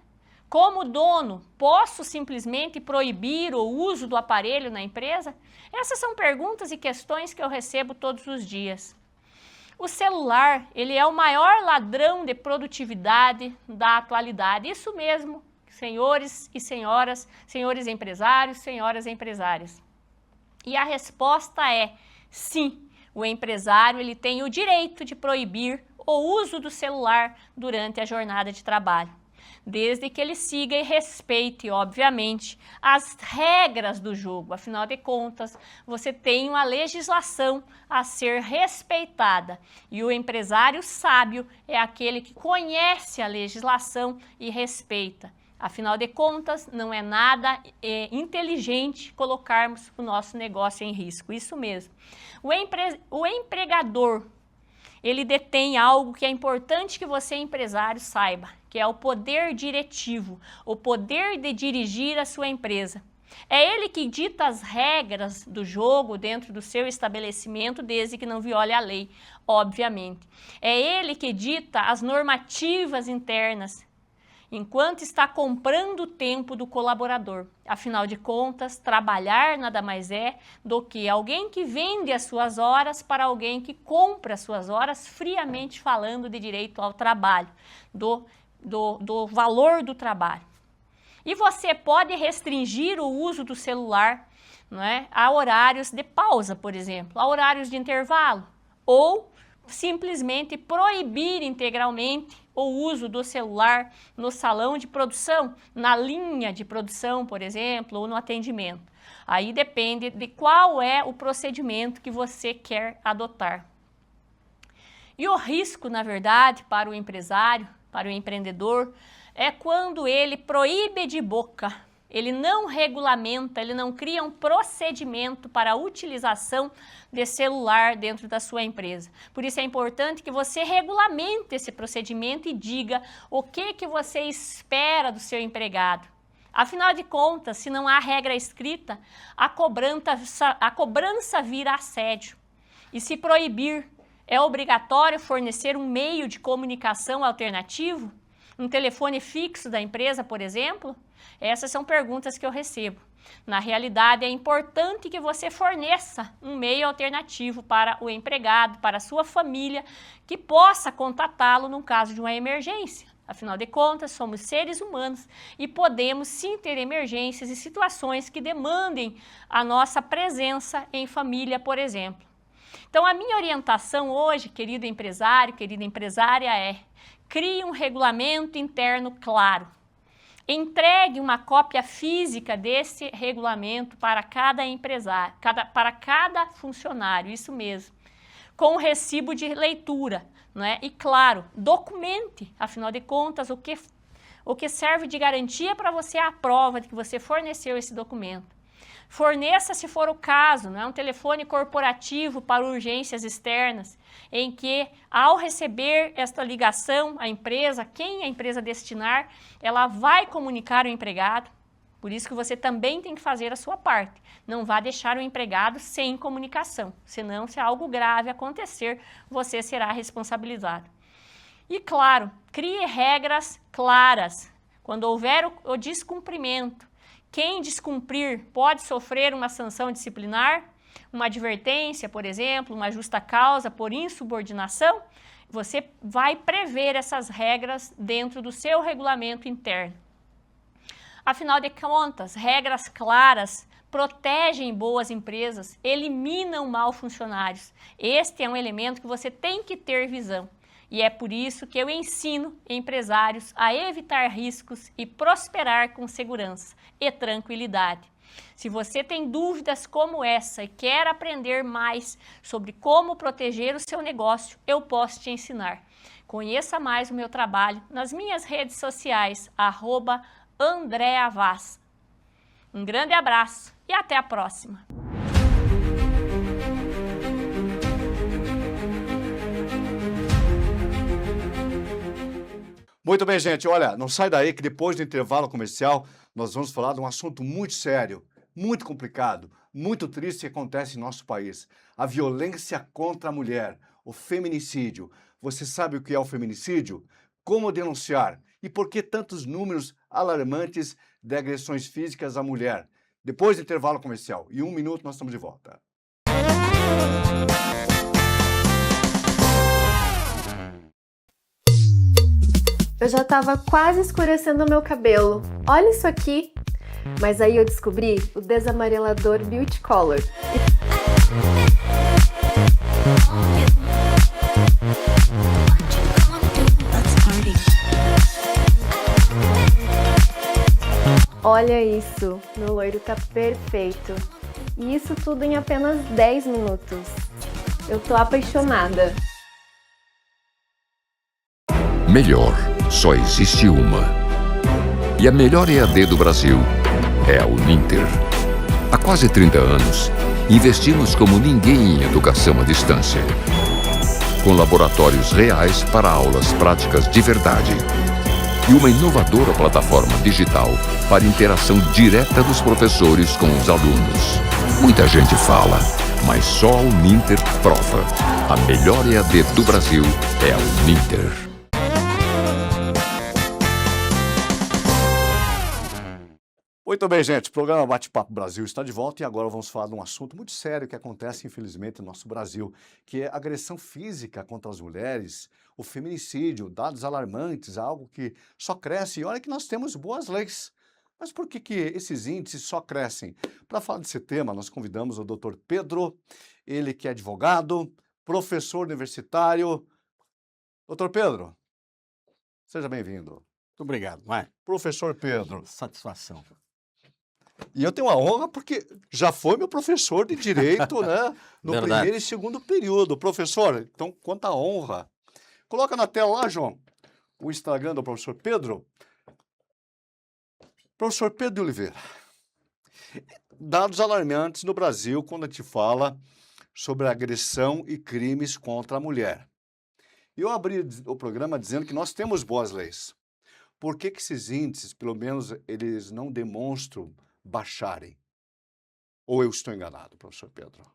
Como dono, posso simplesmente proibir o uso do aparelho na empresa? Essas são perguntas e questões que eu recebo todos os dias. O celular, ele é o maior ladrão de produtividade da atualidade. Isso mesmo, senhores e senhoras, senhores empresários, senhoras empresárias. E a resposta é sim. o empresário ele tem o direito de proibir o uso do celular durante a jornada de trabalho, desde que ele siga e respeite, obviamente, as regras do jogo. Afinal de contas, você tem uma legislação a ser respeitada e o empresário sábio é aquele que conhece a legislação e respeita. Afinal de contas, não é nada inteligente colocarmos o nosso negócio em risco, isso mesmo. O empregador, ele detém algo que é importante que você, empresário, saiba, que é o poder diretivo, o poder de dirigir a sua empresa. É ele que dita as regras do jogo dentro do seu estabelecimento, desde que não viole a lei, obviamente. É ele que dita as normativas internas, enquanto está comprando o tempo do colaborador. Afinal de contas, trabalhar nada mais é do que alguém que vende as suas horas para alguém que compra as suas horas, friamente falando de direito ao trabalho, do valor do trabalho. E você pode restringir o uso do celular, não é, a horários de pausa, por exemplo, a horários de intervalo, ou simplesmente proibir integralmente o uso do celular no salão de produção, na linha de produção, por exemplo, ou no atendimento. Aí depende de qual é o procedimento que você quer adotar. E o risco, na verdade, para o empresário, para o empreendedor, é quando ele proíbe de boca, ele não regulamenta, ele não cria um procedimento para a utilização de celular dentro da sua empresa. Por isso é importante que você regulamente esse procedimento e diga o que você espera do seu empregado. Afinal de contas, se não há regra escrita, a cobrança vira assédio. E se proibir, é obrigatório fornecer um meio de comunicação alternativo? Um telefone fixo da empresa, por exemplo? Essas são perguntas que eu recebo. Na realidade, é importante que você forneça um meio alternativo para o empregado, para a sua família, que possa contatá-lo no caso de uma emergência. Afinal de contas, somos seres humanos e podemos sim ter emergências e situações que demandem a nossa presença em família, por exemplo. Então, a minha orientação hoje, querido empresário, querida empresária, é: crie um regulamento interno claro. Entregue uma cópia física desse regulamento para cada empresário, para cada funcionário, isso mesmo, com recibo de leitura, não é? E claro, documente, afinal de contas, o que serve de garantia para você é a prova de que você forneceu esse documento. Forneça, se for o caso, não é, um telefone corporativo para urgências externas, em que, ao receber esta ligação, a empresa, quem a empresa destinar, ela vai comunicar o empregado. Por isso que você também tem que fazer a sua parte. Não vá deixar o empregado sem comunicação, senão, se algo grave acontecer, você será responsabilizado. E, claro, crie regras claras. Quando houver o descumprimento, quem descumprir pode sofrer uma sanção disciplinar, uma advertência, por exemplo, uma justa causa por insubordinação. Você vai prever essas regras dentro do seu regulamento interno. Afinal de contas, regras claras protegem boas empresas, eliminam maus funcionários. Este é um elemento que você tem que ter visão. E é por isso que eu ensino empresários a evitar riscos e prosperar com segurança e tranquilidade. Se você tem dúvidas como essa e quer aprender mais sobre como proteger o seu negócio, eu posso te ensinar. Conheça mais o meu trabalho nas minhas redes sociais, @AndreaVaz. Um grande abraço e até a próxima! Muito bem, gente. Olha, não sai daí que depois do intervalo comercial nós vamos falar de um assunto muito sério, muito complicado, muito triste que acontece em nosso país. A violência contra a mulher, o feminicídio. Você sabe o que é o feminicídio? Como denunciar? E por que tantos números alarmantes de agressões físicas à mulher? Depois do intervalo comercial. Em 1 minuto nós estamos de volta. Eu já estava quase escurecendo o meu cabelo. Olha isso aqui! Mas aí eu descobri o desamarelador Beauty Color. Olha isso, meu loiro tá perfeito. E isso tudo em apenas 10 minutos. Eu tô apaixonada. Melhor, só existe uma. E a melhor EAD do Brasil é a Uninter. Há quase 30 anos, investimos como ninguém em educação à distância. Com laboratórios reais para aulas práticas de verdade. E uma inovadora plataforma digital para interação direta dos professores com os alunos. Muita gente fala, mas só a Uninter prova. A melhor EAD do Brasil é a Uninter. Muito bem, gente. O programa Bate-Papo Brasil está de volta e agora vamos falar de um assunto muito sério que acontece, infelizmente, no nosso Brasil, que é a agressão física contra as mulheres, o feminicídio, dados alarmantes, algo que só cresce. E olha que nós temos boas leis. Mas por que esses índices só crescem? Para falar desse tema, nós convidamos o Dr. Pedro, ele que é advogado, professor universitário. Dr. Pedro, seja bem-vindo. Muito obrigado, Mário. Professor Pedro. Satisfação. E eu tenho a honra porque já foi meu professor de Direito, né? No Verdade. primeiro e segundo período. Professor, então, quanta honra. Coloca na tela lá, João, o Instagram do professor Pedro. Professor Pedro de Oliveira. Dados alarmantes no Brasil quando a gente fala sobre agressão e crimes contra a mulher. E eu abri o programa dizendo que nós temos boas leis. Por que esses índices, pelo menos, eles não demonstram baixarem? Ou eu estou enganado, professor Pedro?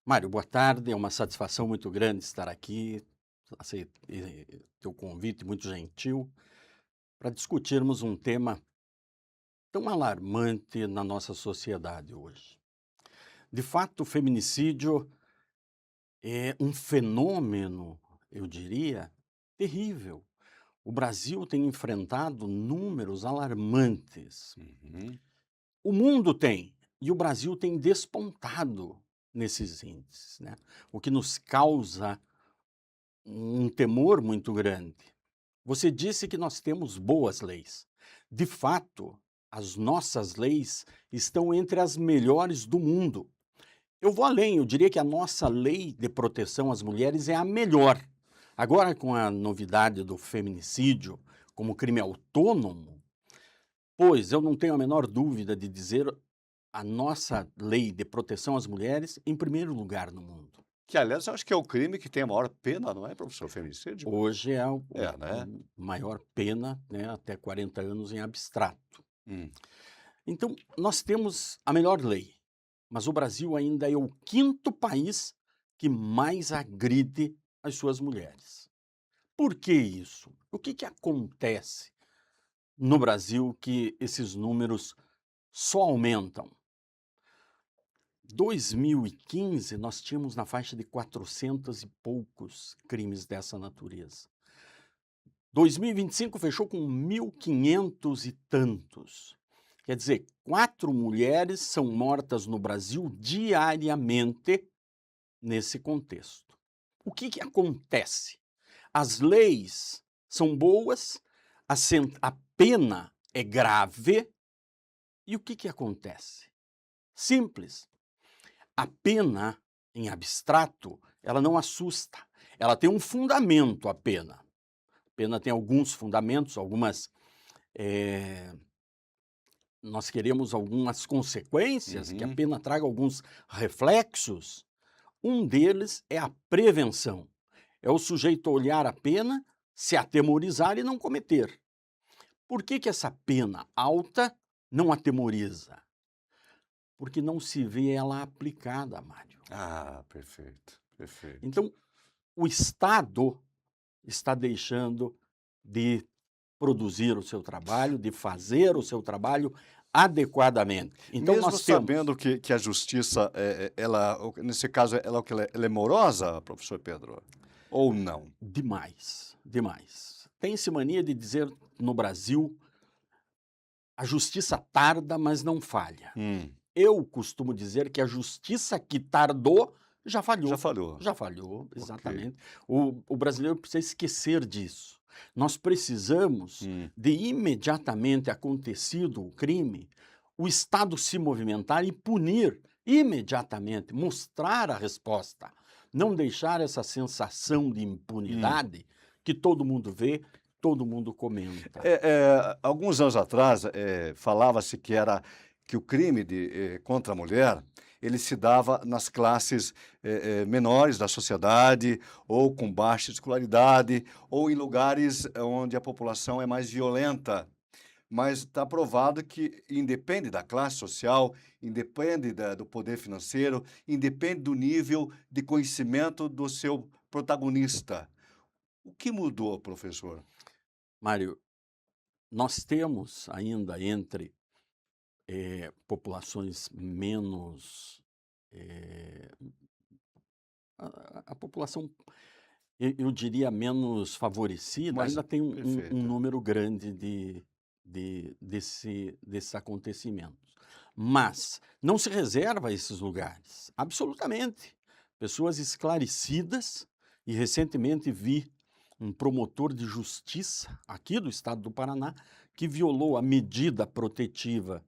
Mário, boa tarde. É uma satisfação muito grande estar aqui. Aceitei teu convite muito gentil para discutirmos um tema tão alarmante na nossa sociedade hoje. De fato, o feminicídio é um fenômeno, eu diria, terrível. O Brasil tem enfrentado números alarmantes. O mundo tem, e o Brasil tem despontado nesses índices, né? O que nos causa um temor muito grande. Você disse que nós temos boas leis. De fato, as nossas leis estão entre as melhores do mundo. Eu vou além, eu diria que a nossa lei de proteção às mulheres é a melhor. Agora, com a novidade do feminicídio como crime autônomo, pois eu não tenho a menor dúvida de dizer a nossa lei de proteção às mulheres em primeiro lugar no mundo. Que, aliás, eu acho que é o crime que tem a maior pena, não é, professor? Feminicídio? Hoje é né? a maior pena, né, até 40 anos em abstrato. Então, nós temos a melhor lei, mas o Brasil ainda é o 5º país que mais agride as suas mulheres. Por que isso? O que acontece no Brasil que esses números só aumentam? 2015, nós tínhamos na faixa de 400 e poucos crimes dessa natureza. 2025 fechou com 1.500 e tantos. Quer dizer, 4 mulheres são mortas no Brasil diariamente nesse contexto. O que acontece? As leis são boas, a pena é grave, e o que acontece? Simples. A pena, em abstrato, ela não assusta. Ela tem um fundamento, a pena. A pena tem alguns fundamentos, nós queremos algumas consequências, que a pena traga alguns reflexos. Um deles é a prevenção. É o sujeito olhar a pena, se atemorizar e não cometer. Por que essa pena alta não atemoriza? Porque não se vê ela aplicada, Mário. Ah, perfeito, perfeito. Então, o Estado está deixando de produzir o seu trabalho, de fazer o seu trabalho adequadamente. Então, mesmo nós temos... sabendo que a justiça, nesse caso, ela é morosa, professor Pedro? Ou não? Demais, demais. Tem-se mania de dizer no Brasil, a justiça tarda, mas não falha. Eu costumo dizer que a justiça que tardou já falhou. Já falhou. Já falhou, exatamente. Okay. O brasileiro precisa esquecer disso. Nós precisamos de imediatamente acontecido o crime, o Estado se movimentar e punir imediatamente, mostrar a resposta. Não deixar essa sensação de impunidade que todo mundo vê, todo mundo comenta. Alguns anos atrás, falava-se que o crime contra a mulher ele se dava nas classes menores da sociedade, ou com baixa escolaridade, ou em lugares onde a população é mais violenta. Mas está provado que independe da classe social, independe do poder financeiro, independe do nível de conhecimento do seu protagonista. O que mudou, professor? Mário, nós temos ainda entre populações menos... a população, eu diria, menos favorecida, Mas, ainda tem perfeito. um número grande desses acontecimentos. Mas não se reserva a esses lugares, absolutamente. Pessoas esclarecidas, e recentemente vi um promotor de justiça aqui do estado do Paraná que violou a medida protetiva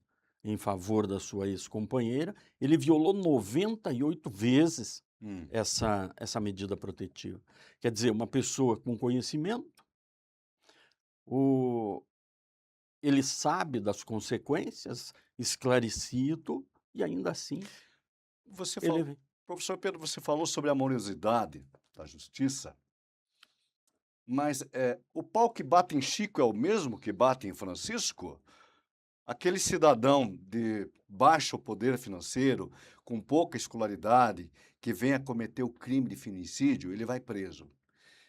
em favor da sua ex-companheira. Ele violou 98 vezes essa medida protetiva. Quer dizer, uma pessoa com conhecimento, ele sabe das consequências, esclarecido, e ainda assim Professor Pedro, você falou sobre a morosidade da justiça, mas o pau que bate em Chico é o mesmo que bate em Francisco? Aquele cidadão de baixo poder financeiro, com pouca escolaridade, que venha cometer o crime de feminicídio, ele vai preso.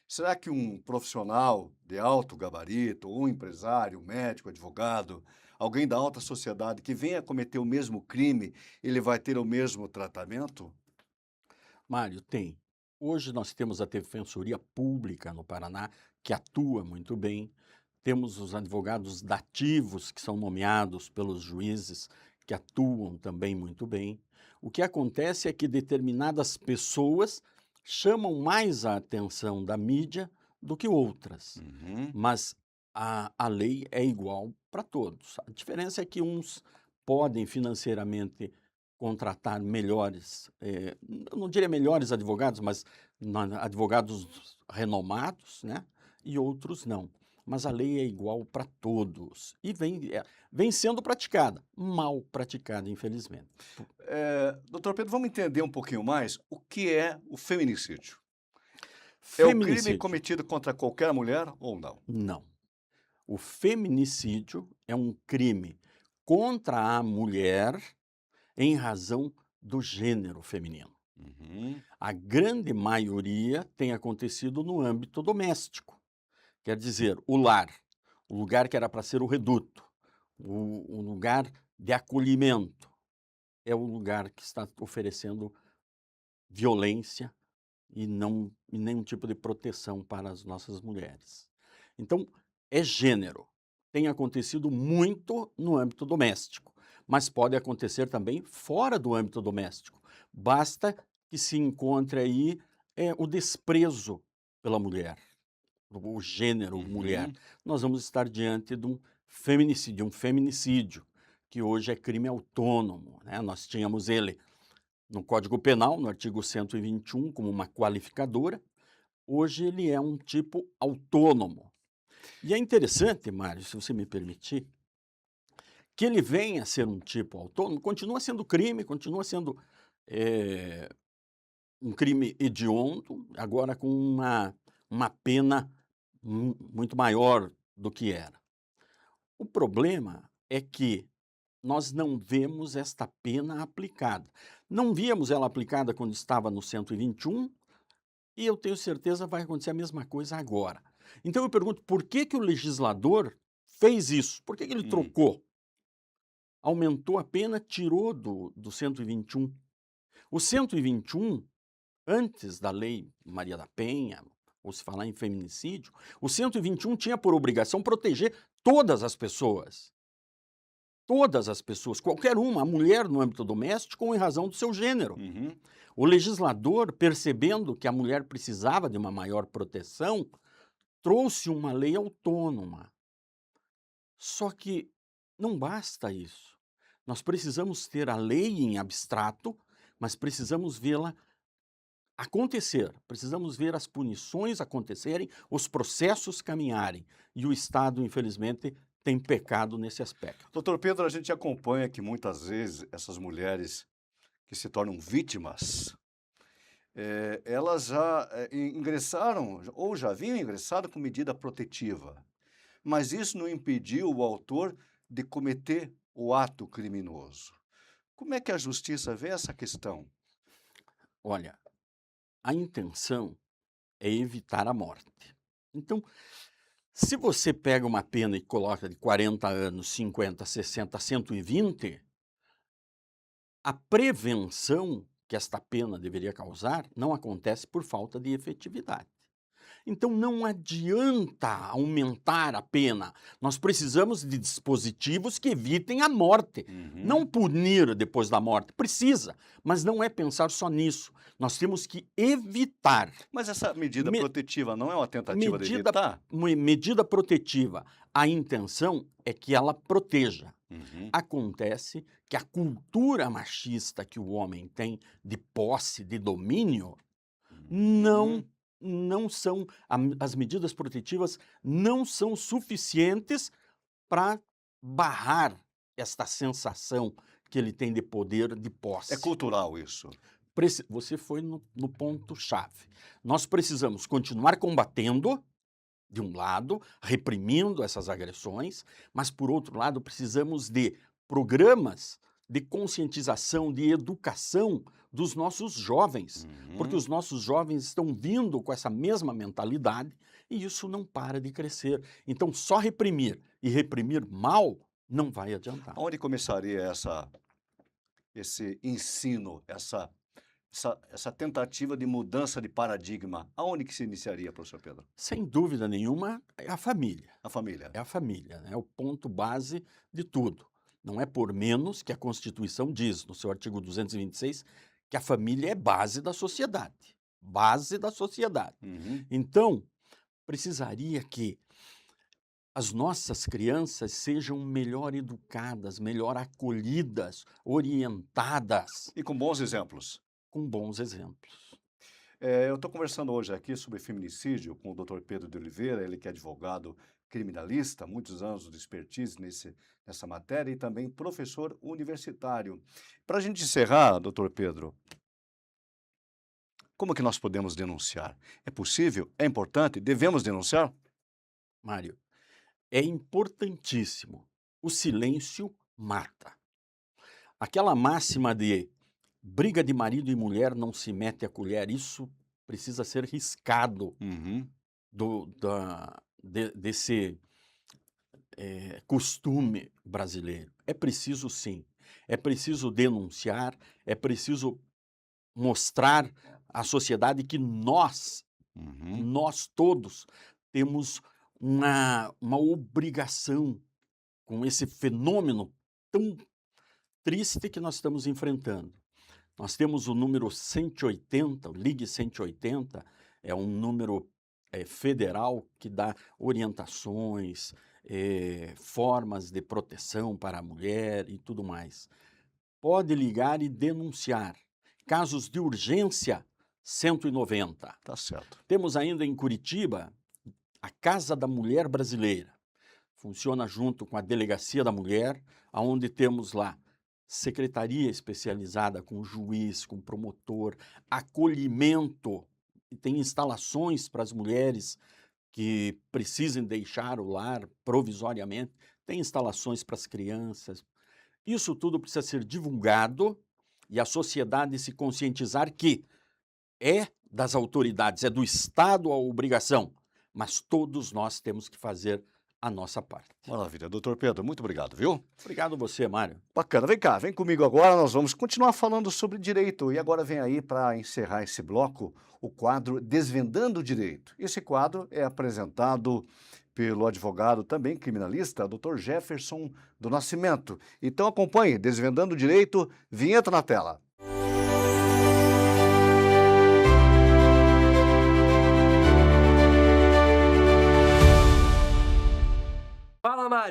Será que um profissional de alto gabarito, ou um empresário, um médico, advogado, alguém da alta sociedade que venha cometer o mesmo crime, ele vai ter o mesmo tratamento? Mário, tem. Hoje nós temos a Defensoria Pública no Paraná, que atua muito bem. Temos os advogados dativos, que são nomeados pelos juízes, que atuam também muito bem. O que acontece é que determinadas pessoas chamam mais a atenção da mídia do que outras. Mas a lei é igual para todos. A diferença é que uns podem financeiramente contratar melhores, eu não diria melhores advogados, mas advogados renomados, né? E outros não. Mas a lei é igual para todos e vem sendo praticada, mal praticada, infelizmente. Doutor Pedro, vamos entender um pouquinho mais o que é o feminicídio. É o crime cometido contra qualquer mulher ou não? Não. O feminicídio é um crime contra a mulher em razão do gênero feminino. A grande maioria tem acontecido no âmbito doméstico. Quer dizer, o lar, o lugar que era para ser o reduto, o lugar de acolhimento, é o lugar que está oferecendo violência e nenhum tipo de proteção para as nossas mulheres. Então, é gênero. Tem acontecido muito no âmbito doméstico, mas pode acontecer também fora do âmbito doméstico. Basta que se encontre aí o desprezo pela mulher, o gênero mulher. Nós vamos estar diante de um feminicídio, que hoje é crime autônomo, né? Nós tínhamos ele no Código Penal, no artigo 121, como uma qualificadora. Hoje ele é um tipo autônomo. E é interessante, Mário, se você me permitir, que ele venha a ser um tipo autônomo, continua sendo crime, continua sendo um crime hediondo, agora com uma pena muito maior do que era. O problema é que nós não vemos esta pena aplicada. Não víamos ela aplicada quando estava no 121 e eu tenho certeza vai acontecer a mesma coisa agora. Então eu pergunto, por que o legislador fez isso? Por que ele trocou? Aumentou a pena, tirou do 121. O 121, antes da lei Maria da Penha, ou se falar em feminicídio, o 121 tinha por obrigação proteger todas as pessoas. Todas as pessoas, qualquer uma, a mulher no âmbito doméstico ou em razão do seu gênero. O legislador, percebendo que a mulher precisava de uma maior proteção, trouxe uma lei autônoma. Só que não basta isso. Nós precisamos ter a lei em abstrato, mas precisamos vê-la acontecer. Precisamos ver as punições acontecerem, os processos caminharem. E o Estado, infelizmente, tem pecado nesse aspecto. Doutor Pedro, a gente acompanha que muitas vezes essas mulheres que se tornam vítimas, elas já ingressaram ou já haviam ingressado com medida protetiva. Mas isso não impediu o autor de cometer o ato criminoso. Como é que a justiça vê essa questão? Olha, a intenção é evitar a morte. Então, se você pega uma pena e coloca de 40 anos, 50, 60, 120, a prevenção que esta pena deveria causar não acontece por falta de efetividade. Então, não adianta aumentar a pena. Nós precisamos de dispositivos que evitem a morte. Não punir depois da morte. Precisa, mas não é pensar só nisso. Nós temos que evitar. Mas essa medida protetiva não é uma tentativa de evitar? Medida protetiva. A intenção é que ela proteja. Acontece que a cultura machista que o homem tem de posse, de domínio, as medidas protetivas não são suficientes para barrar esta sensação que ele tem de poder, de posse. É cultural isso. Você foi no ponto-chave. Nós precisamos continuar combatendo, de um lado, reprimindo essas agressões, mas, por outro lado, precisamos de programas de conscientização, de educação dos nossos jovens, porque os nossos jovens estão vindo com essa mesma mentalidade e isso não para de crescer. Então, só reprimir e reprimir mal não vai adiantar. Onde começaria esse ensino, essa tentativa de mudança de paradigma? Aonde que se iniciaria, professor Pedro? Sem dúvida nenhuma, é a família. A família. É a família, né? É o ponto base de tudo. Não é por menos que a Constituição diz, no seu artigo 226, que a família é base da sociedade. Base da sociedade. Então, precisaria que as nossas crianças sejam melhor educadas, melhor acolhidas, orientadas. E com bons exemplos. Com bons exemplos. Eu estou conversando hoje aqui sobre feminicídio com o Dr. Pedro de Oliveira, ele que é advogado criminalista, muitos anos de expertise nessa matéria e também professor universitário. Para a gente encerrar, doutor Pedro, como que nós podemos denunciar? É possível? É importante? Devemos denunciar? Mário, é importantíssimo. O silêncio mata. Aquela máxima de briga de marido e mulher não se mete a colher, isso precisa ser riscado desse costume brasileiro. É preciso, sim. É preciso denunciar, é preciso mostrar à sociedade que nós todos, temos uma obrigação com esse fenômeno tão triste que nós estamos enfrentando. Nós temos o número 180, o Ligue 180, é um número federal que dá orientações, formas de proteção para a mulher e tudo mais. Pode ligar e denunciar. Casos de urgência, 190. Tá certo. Temos ainda em Curitiba a Casa da Mulher Brasileira. Funciona junto com a Delegacia da Mulher, onde temos lá secretaria especializada com juiz, com promotor, acolhimento, e tem instalações para as mulheres que precisem deixar o lar provisoriamente, tem instalações para as crianças. Isso tudo precisa ser divulgado e a sociedade se conscientizar que é das autoridades, é do Estado a obrigação, mas todos nós temos que fazer a nossa parte. Maravilha. Doutor Pedro, muito obrigado, viu? Obrigado você, Mário. Bacana. Vem cá, vem comigo agora, nós vamos continuar falando sobre direito. E agora vem aí, para encerrar esse bloco, o quadro Desvendando o Direito. Esse quadro é apresentado pelo advogado, também criminalista, Dr. Jefferson do Nascimento. Então acompanhe, Desvendando o Direito, vinheta na tela.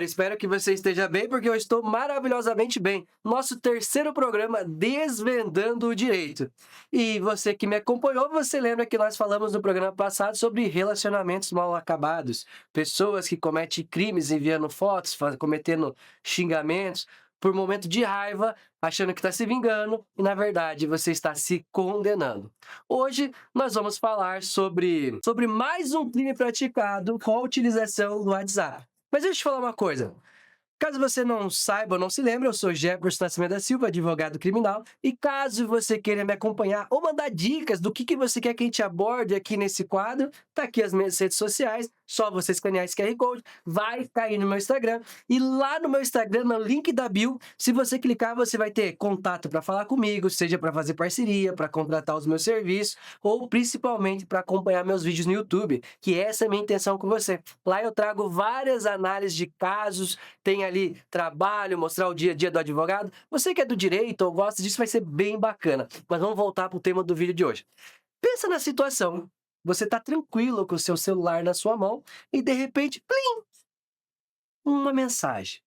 Mário, espero que você esteja bem, porque eu estou maravilhosamente bem. Nosso terceiro programa, Desvendando o Direito. E você que me acompanhou, você lembra que nós falamos no programa passado sobre relacionamentos mal acabados, pessoas que cometem crimes enviando fotos, cometendo xingamentos, por momento de raiva, achando que está se vingando, e na verdade você está se condenando. Hoje nós vamos falar sobre mais um crime praticado com a utilização do WhatsApp. Mas deixa eu te falar uma coisa. Caso você não saiba ou não se lembre, eu sou Jefferson Nascimento da Silva, advogado criminal, e caso você queira me acompanhar ou mandar dicas do que você quer que a gente aborde aqui nesse quadro, tá aqui as minhas redes sociais, só você escanear esse QR Code, vai cair no meu Instagram, e lá no meu Instagram, no link da bio, se você clicar, você vai ter contato para falar comigo, seja para fazer parceria, para contratar os meus serviços, ou principalmente para acompanhar meus vídeos no YouTube, que essa é a minha intenção com você. Lá eu trago várias análises de casos, tem ali trabalho, mostrar o dia a dia do advogado. Você que é do direito ou gosta disso, vai ser bem bacana. Mas vamos voltar para o tema do vídeo de hoje. Pensa na situação. Você está tranquilo com o seu celular na sua mão e de repente, plim! Uma mensagem.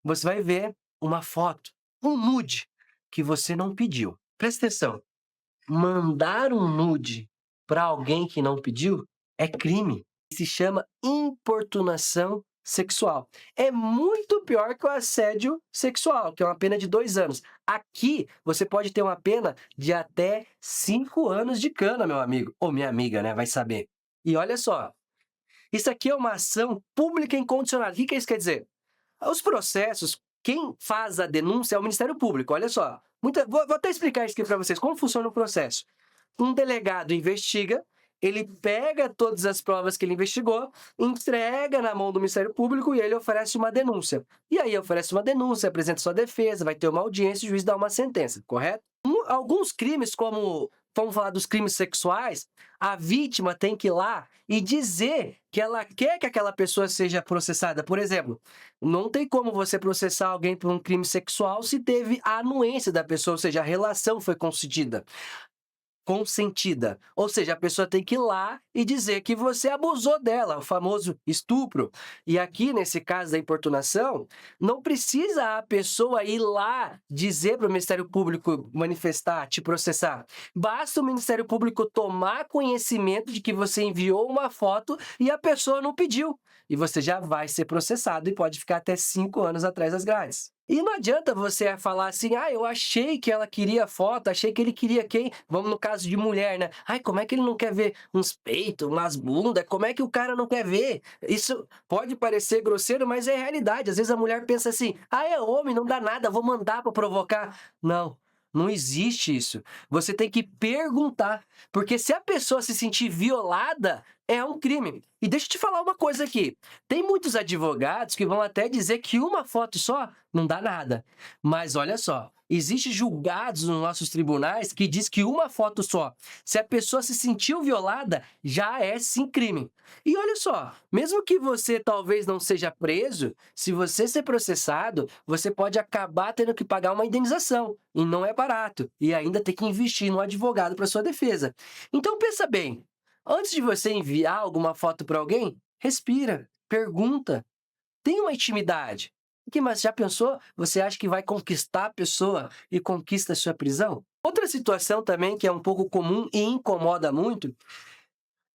Você vai ver uma foto, um nude, que você não pediu. Presta atenção. Mandar um nude para alguém que não pediu é crime. Se chama importunação sexual. É muito pior que o assédio sexual, que é uma pena de 2 anos. Aqui, você pode ter uma pena de até 5 anos de cana, meu amigo. Ou minha amiga, né? Vai saber. E olha só. Isso aqui é uma ação pública incondicionada. O que isso quer dizer? Os processos, quem faz a denúncia é o Ministério Público. Olha só. Vou até explicar isso aqui para vocês. Como funciona o processo? Um delegado investiga, ele pega todas as provas que ele investigou, entrega na mão do Ministério Público e ele oferece uma denúncia. E aí oferece uma denúncia, apresenta sua defesa, vai ter uma audiência e o juiz dá uma sentença, correto? Alguns crimes, como vamos falar dos crimes sexuais, a vítima tem que ir lá e dizer que ela quer que aquela pessoa seja processada. Por exemplo, não tem como você processar alguém por um crime sexual se teve a anuência da pessoa, ou seja, a relação foi consentida. Ou seja, a pessoa tem que ir lá e dizer que você abusou dela, o famoso estupro. E aqui, nesse caso da importunação, não precisa a pessoa ir lá dizer para o Ministério Público manifestar, te processar. Basta o Ministério Público tomar conhecimento de que você enviou uma foto e a pessoa não pediu. E você já vai ser processado e pode ficar até 5 anos atrás das grades. E não adianta você falar assim, eu achei que ela queria foto, achei que ele queria quem? Vamos no caso de mulher, né? Como é que ele não quer ver uns peitos, umas bundas? Como é que o cara não quer ver? Isso pode parecer grosseiro, mas é realidade. Às vezes a mulher pensa assim, é homem, não dá nada, vou mandar para provocar. Não existe isso. Você tem que perguntar, porque se a pessoa se sentir violada, é um crime. E deixa eu te falar uma coisa aqui. Tem muitos advogados que vão até dizer que uma foto só não dá nada. Mas olha só, existem julgados nos nossos tribunais que diz que uma foto só, se a pessoa se sentiu violada, já é sim crime. E olha só, mesmo que você talvez não seja preso, se você ser processado, você pode acabar tendo que pagar uma indenização. E não é barato. E ainda ter que investir num advogado para sua defesa. Então pensa bem. Antes de você enviar alguma foto para alguém, respira, pergunta, tenha uma intimidade. Mas já pensou? Você acha que vai conquistar a pessoa e conquista a sua prisão? Outra situação também que é um pouco comum e incomoda muito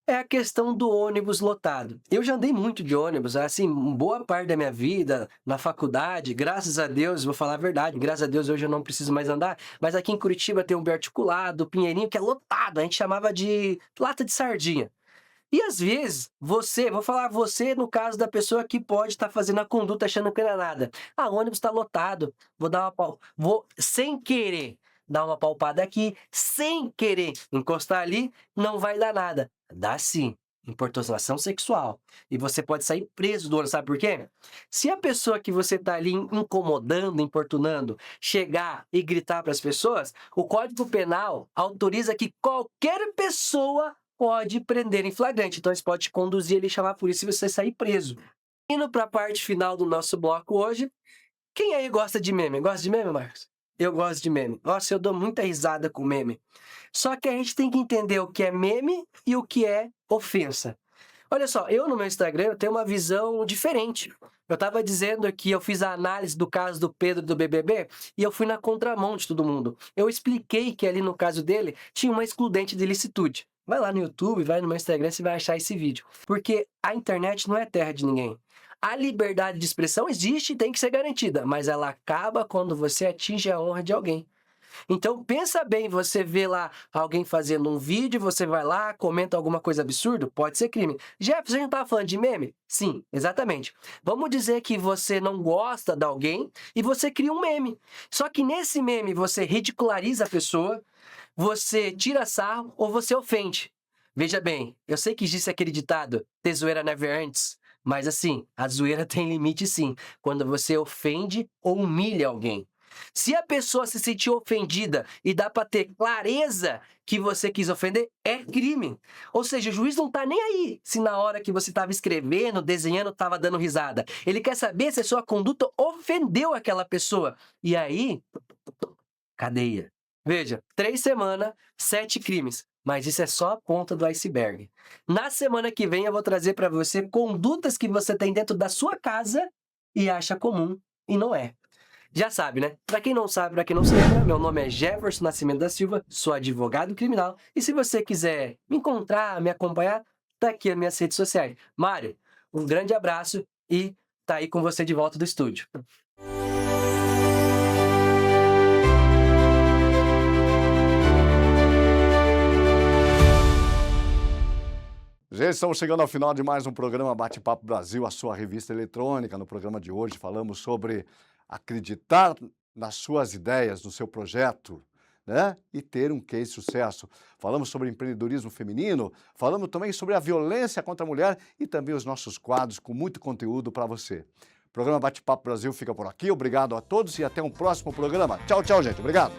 é a questão do ônibus lotado. Eu já andei muito de ônibus, assim, boa parte da minha vida, na faculdade, graças a Deus, vou falar a verdade, graças a Deus hoje eu não preciso mais andar, mas aqui em Curitiba tem um biarticulado, Pinheirinho, que é lotado, a gente chamava de lata de sardinha. E às vezes, vou falar você no caso da pessoa que pode estar fazendo a conduta achando que não é nada. O ônibus está lotado, vou sem querer dar uma palpada aqui, sem querer encostar ali, não vai dar nada. Dá sim, importunação sexual. E você pode sair preso do ônibus, sabe por quê? Se a pessoa que você está ali incomodando, importunando, chegar e gritar para as pessoas, o Código Penal autoriza que qualquer pessoa pode prender em flagrante. Então, isso pode te conduzir ali e chamar a polícia e você sair preso. Indo para a parte final do nosso bloco hoje, quem aí gosta de meme? Gosta de meme, Marcos? Eu gosto de meme. Nossa, eu dou muita risada com meme. Só que a gente tem que entender o que é meme e o que é ofensa. Olha só, eu no meu Instagram eu tenho uma visão diferente. Eu estava dizendo que eu fiz a análise do caso do Pedro do BBB e eu fui na contramão de todo mundo. Eu expliquei que ali no caso dele tinha uma excludente de ilicitude. Vai lá no YouTube, vai no meu Instagram, você vai achar esse vídeo. Porque a internet não é terra de ninguém. A liberdade de expressão existe e tem que ser garantida, mas ela acaba quando você atinge a honra de alguém. Então pensa bem, você vê lá alguém fazendo um vídeo, você vai lá, comenta alguma coisa absurda, pode ser crime. Jeff, você não estava falando de meme? Sim, exatamente. Vamos dizer que você não gosta de alguém e você cria um meme. Só que nesse meme você ridiculariza a pessoa, você tira sarro ou você ofende. Veja bem, eu sei que existe aquele ditado, "The zoeira never ends", mas assim, a zoeira tem limite sim, quando você ofende ou humilha alguém. Se a pessoa se sentir ofendida e dá para ter clareza que você quis ofender, é crime. Ou seja, o juiz não tá nem aí se na hora que você estava escrevendo, desenhando, estava dando risada. Ele quer saber se a sua conduta ofendeu aquela pessoa. E aí, cadeia. Veja, 3 semanas, 7 crimes. Mas isso é só a ponta do iceberg. Na semana que vem eu vou trazer para você condutas que você tem dentro da sua casa e acha comum e não é. Já sabe, né? Pra quem não sabe, pra quem não se lembra, meu nome é Jefferson Nascimento da Silva, sou advogado criminal e se você quiser me encontrar, me acompanhar, tá aqui as minhas redes sociais. Mário, um grande abraço e tá aí com você de volta do estúdio. Gente, estamos chegando ao final de mais um programa Bate-Papo Brasil, a sua revista eletrônica. No programa de hoje falamos sobre acreditar nas suas ideias, no seu projeto, né? E ter um case de sucesso. Falamos sobre empreendedorismo feminino, falamos também sobre a violência contra a mulher e também os nossos quadros com muito conteúdo para você. O programa Bate-Papo Brasil fica por aqui. Obrigado a todos e até um próximo programa. Tchau, tchau, gente. Obrigado.